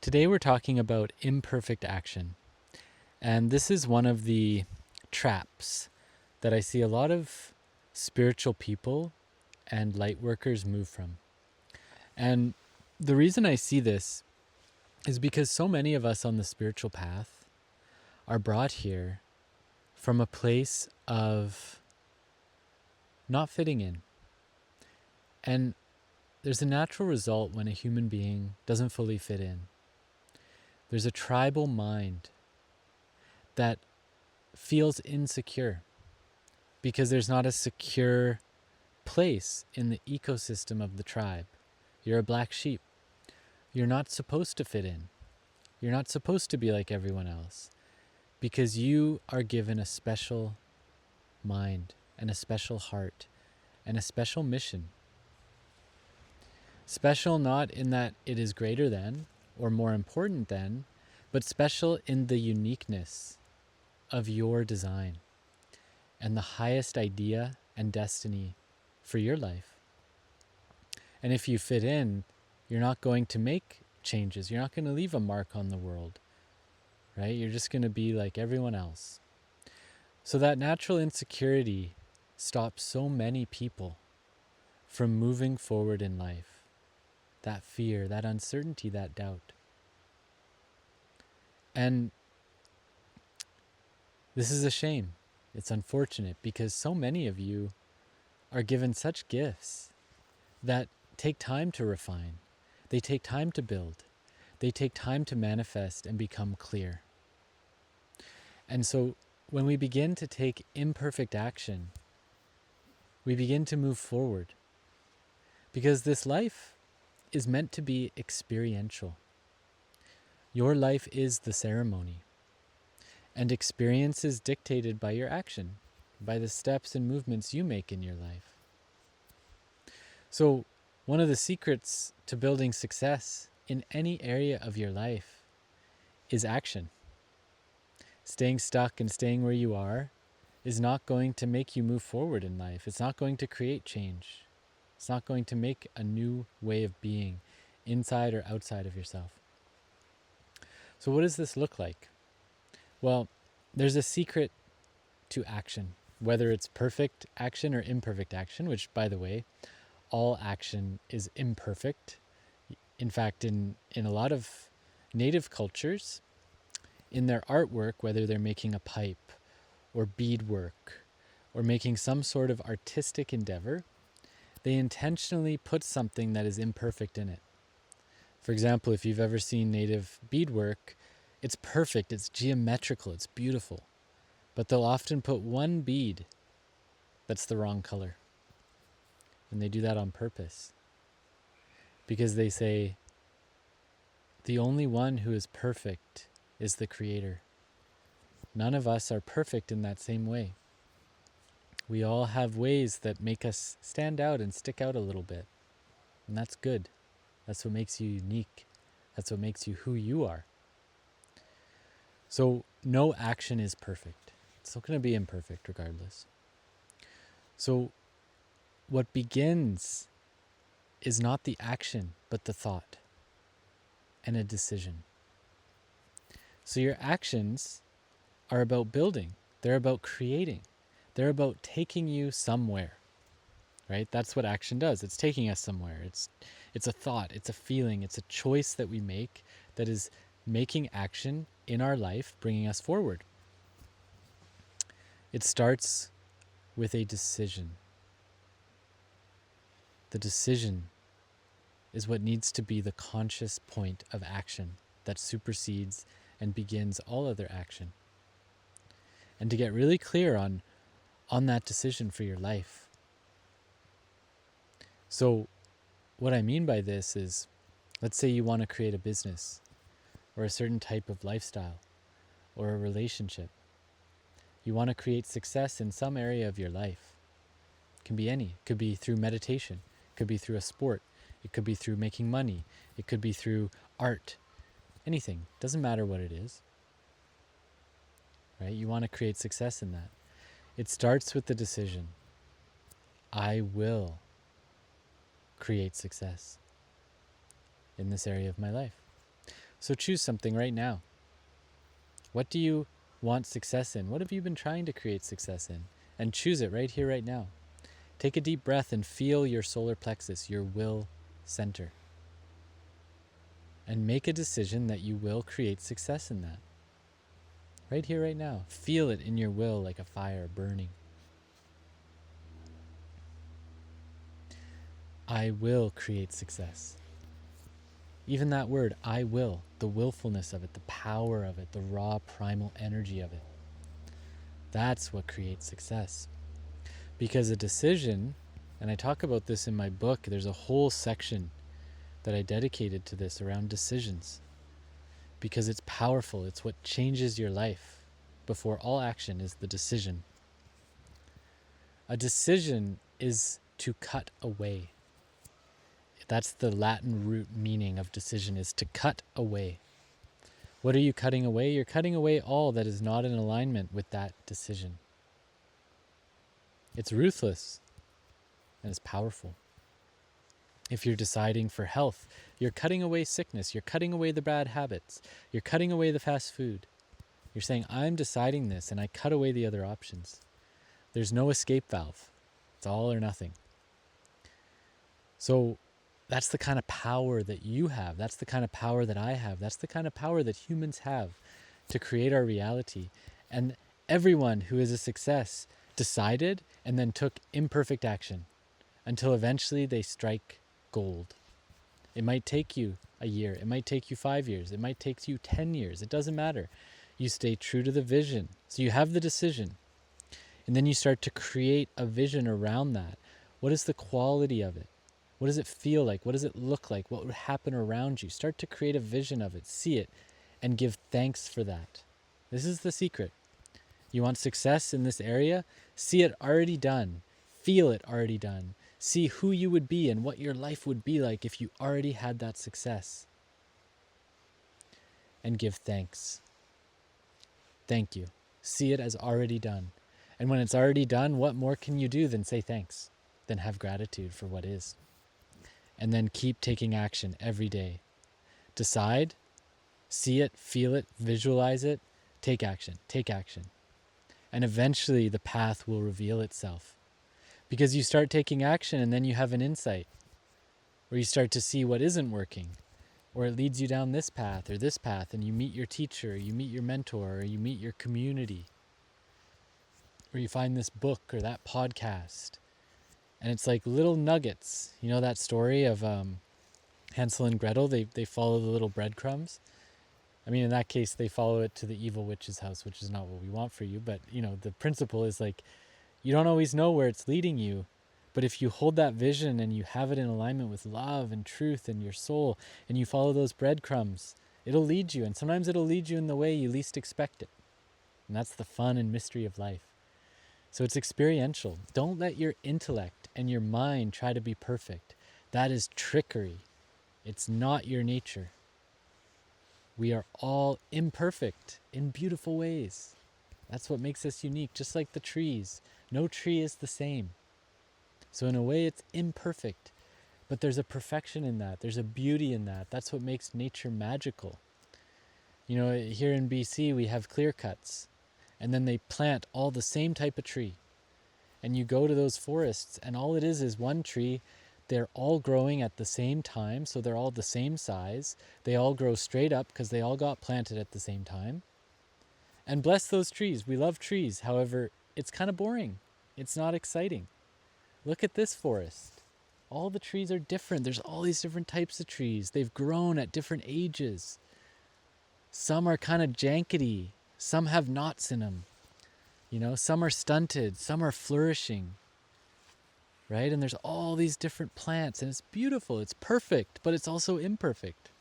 Today we're talking about imperfect action. And this is one of the traps that I see a lot of spiritual people and light workers move from. And the reason I see this is because so many of us on the spiritual path are brought here from a place of not fitting in. And there's a natural result when a human being doesn't fully fit in. There's a tribal mind that feels insecure because there's not a secure place in the ecosystem of the tribe. You're a black sheep. You're not supposed to fit in. You're not supposed to be like everyone else because you are given a special mind and a special heart and a special mission. Special not in that it is greater than or more important than, but special in the uniqueness of your design and the highest idea and destiny for your life. And if you fit in, you're not going to make changes. You're not going to leave a mark on the world, right? You're just going to be like everyone else. So that natural insecurity stops so many people from moving forward in life. That fear, that uncertainty, that doubt. And this is a shame. It's unfortunate because so many of you are given such gifts that take time to refine. They take time to build. They take time to manifest and become clear. And so when we begin to take imperfect action, we begin to move forward. Because this life is meant to be experiential. Your life is the ceremony. And experience is dictated by your action, by the steps and movements you make in your life. So one of the secrets to building success in any area of your life is action. Staying stuck and staying where you are is not going to make you move forward in life. It's not going to create change. It's not going to make a new way of being inside or outside of yourself. So what does this look like? Well, there's a secret to action, whether it's perfect action or imperfect action, which, by the way, all action is imperfect. In fact, in a lot of native cultures, in their artwork, whether they're making a pipe or beadwork or making some sort of artistic endeavor, they intentionally put something that is imperfect in it. For example, if you've ever seen native beadwork, it's perfect, it's geometrical, it's beautiful. But they'll often put one bead that's the wrong color. And they do that on purpose. Because they say, the only one who is perfect is the Creator. None of us are perfect in that same way. We all have ways that make us stand out and stick out a little bit. And that's good. That's what makes you unique. That's what makes you who you are. So no action is perfect. It's still going to be imperfect regardless. So what begins is not the action, but the thought and a decision. So your actions are about building. They're about creating. They're about taking you somewhere, right? That's what action does. It's taking us somewhere. It's a thought. It's a feeling. It's a choice that we make that is making action in our life, bringing us forward. It starts with a decision. The decision is what needs to be the conscious point of action that supersedes and begins all other action. And to get really clear on that decision for your life. So what I mean by this is, let's say you want to create a business or a certain type of lifestyle or a relationship. You want to create success in some area of your life. It can be any. It could be through meditation. It could be through a sport. It could be through making money. It could be through art. Anything. Doesn't matter what it is. Right? You want to create success in that. It starts with the decision. I will create success in this area of my life. So choose something right now. What do you want success in? What have you been trying to create success in? And choose it right here, right now. Take a deep breath and feel your solar plexus, your will center. And make a decision that you will create success in that. Right here, right now. Feel it in your will like a fire burning. I will create success. Even that word, I will, the willfulness of it, the power of it, the raw primal energy of it. That's what creates success. Because a decision, and I talk about this in my book, there's a whole section that I dedicated to this around decisions. Because it's powerful, it's what changes your life. Before all action is the decision. A decision is to cut away. That's the Latin root meaning of decision, is to cut away. What are you cutting away? You're cutting away all that is not in alignment with that decision. It's ruthless and it's powerful. If you're deciding for health, you're cutting away sickness, you're cutting away the bad habits, you're cutting away the fast food. You're saying, I'm deciding this and I cut away the other options. There's no escape valve. It's all or nothing. So that's the kind of power that you have. That's the kind of power that I have. That's the kind of power that humans have to create our reality. And everyone who is a success decided and then took imperfect action until eventually they strike gold. It might take you a year. It might take you 5 years. It might take you 10 years. It doesn't matter. You stay true to the vision. So you have the decision. And then you start to create a vision around that. What is the quality of it? What does it feel like? What does it look like? What would happen around you? Start to create a vision of it, see it, and give thanks for that. This is the secret. You want success in this area? See it already done. Feel it already done. See who you would be and what your life would be like if you already had that success. And give thanks. Thank you. See it as already done. And when it's already done, what more can you do than say thanks? Than have gratitude for what is. And then keep taking action every day. Decide, see it, feel it, visualize it, take action, take action. And eventually the path will reveal itself. Because you start taking action and then you have an insight. Or you start to see what isn't working. Or it leads you down this path or this path and you meet your teacher, you meet your mentor, or you meet your community. Or you find this book or that podcast. And it's like little nuggets. You know that story of Hansel and Gretel? They follow the little breadcrumbs. I mean, in that case, they follow it to the evil witch's house, which is not what we want for you. But, you know, the principle is like, you don't always know where it's leading you. But if you hold that vision and you have it in alignment with love and truth and your soul, and you follow those breadcrumbs, it'll lead you. And sometimes it'll lead you in the way you least expect it. And that's the fun and mystery of life. So it's experiential. Don't let your intellect and your mind try to be perfect. That is trickery. It's not your nature. We are all imperfect in beautiful ways. That's what makes us unique, just like the trees. No tree is the same. So in a way, it's imperfect. But there's a perfection in that. There's a beauty in that. That's what makes nature magical. You know, here in BC, we have clear cuts. And then they plant all the same type of tree. And you go to those forests and all it is one tree. They're all growing at the same time, so they're all the same size. They all grow straight up because they all got planted at the same time. And bless those trees. We love trees. However, it's kind of boring. It's not exciting. Look at this forest. All the trees are different. There's all these different types of trees. They've grown at different ages. Some are kind of jankety. Some have knots in them. You know, some are stunted. Some are flourishing. Right? And there's all these different plants. And it's beautiful. It's perfect. But it's also imperfect.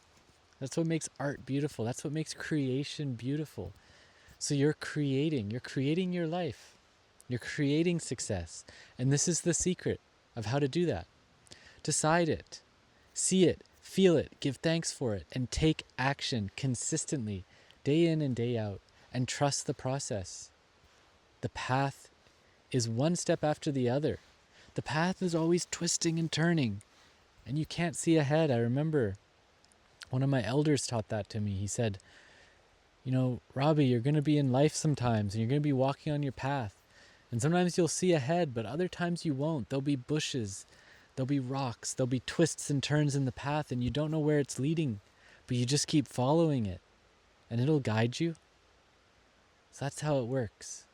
That's what makes art beautiful. That's what makes creation beautiful. So you're creating your life. You're creating success. And this is the secret of how to do that. Decide it. See it. Feel it. Give thanks for it. And take action consistently, day in and day out. And trust the process. The path is one step after the other. The path is always twisting and turning. And you can't see ahead. I remember One of my elders taught that to me. He said, you know, Robbie, you're going to be in life sometimes and you're going to be walking on your path. And sometimes you'll see ahead, but other times you won't. There'll be bushes, there'll be rocks, there'll be twists and turns in the path, and you don't know where it's leading, but you just keep following it and it'll guide you. So that's how it works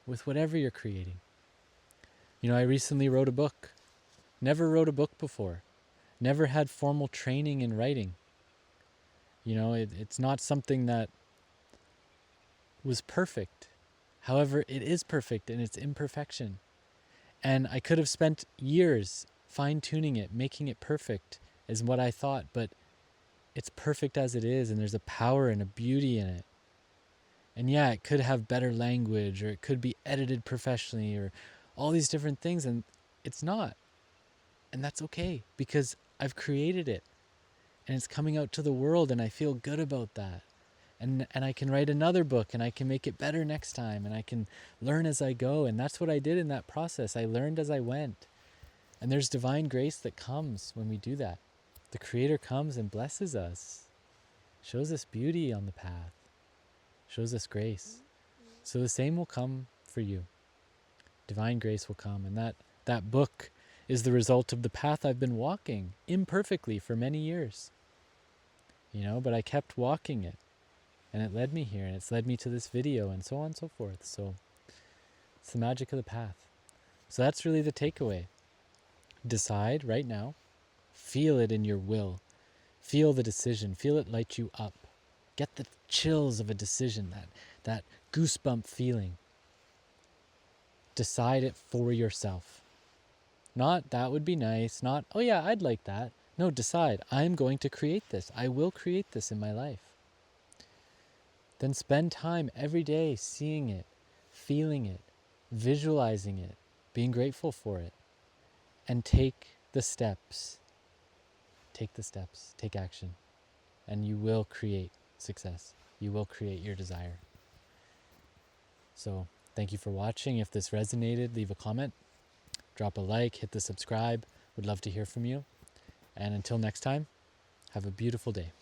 with whatever you're creating. You know, I recently wrote a book. Never wrote a book before. Never had formal training in writing. You know, it's not something that was perfect. However, it is perfect in its imperfection. And I could have spent years fine-tuning it, making it perfect is what I thought, but it's perfect as it is, and there's a power and a beauty in it. And yeah, it could have better language, or it could be edited professionally, or all these different things, and it's not. And that's okay, because I've created it, and it's coming out to the world, and I feel good about that. And I can write another book, and I can make it better next time, and I can learn as I go. And that's what I did in that process. I learned as I went. And there's divine grace that comes when we do that. The Creator comes and blesses us, shows us beauty on the path, shows us grace. So the same will come for you. Divine grace will come. And that book is the result of the path I've been walking imperfectly for many years. You know, but I kept walking it. And it led me here, and it's led me to this video, and so on and so forth. So it's the magic of the path. So that's really the takeaway. Decide right now. Feel it in your will. Feel the decision. Feel it light you up. Get the chills of a decision, that goosebump feeling. Decide it for yourself. Not, that would be nice. Not, oh yeah, I'd like that. No, decide, I'm going to create this. I will create this in my life. Then spend time every day seeing it, feeling it, visualizing it, being grateful for it, and take the steps. Take the steps, take action, and you will create success. You will create your desire. So thank you for watching. If this resonated, leave a comment, drop a like, hit the subscribe. Would love to hear from you. And until next time, have a beautiful day.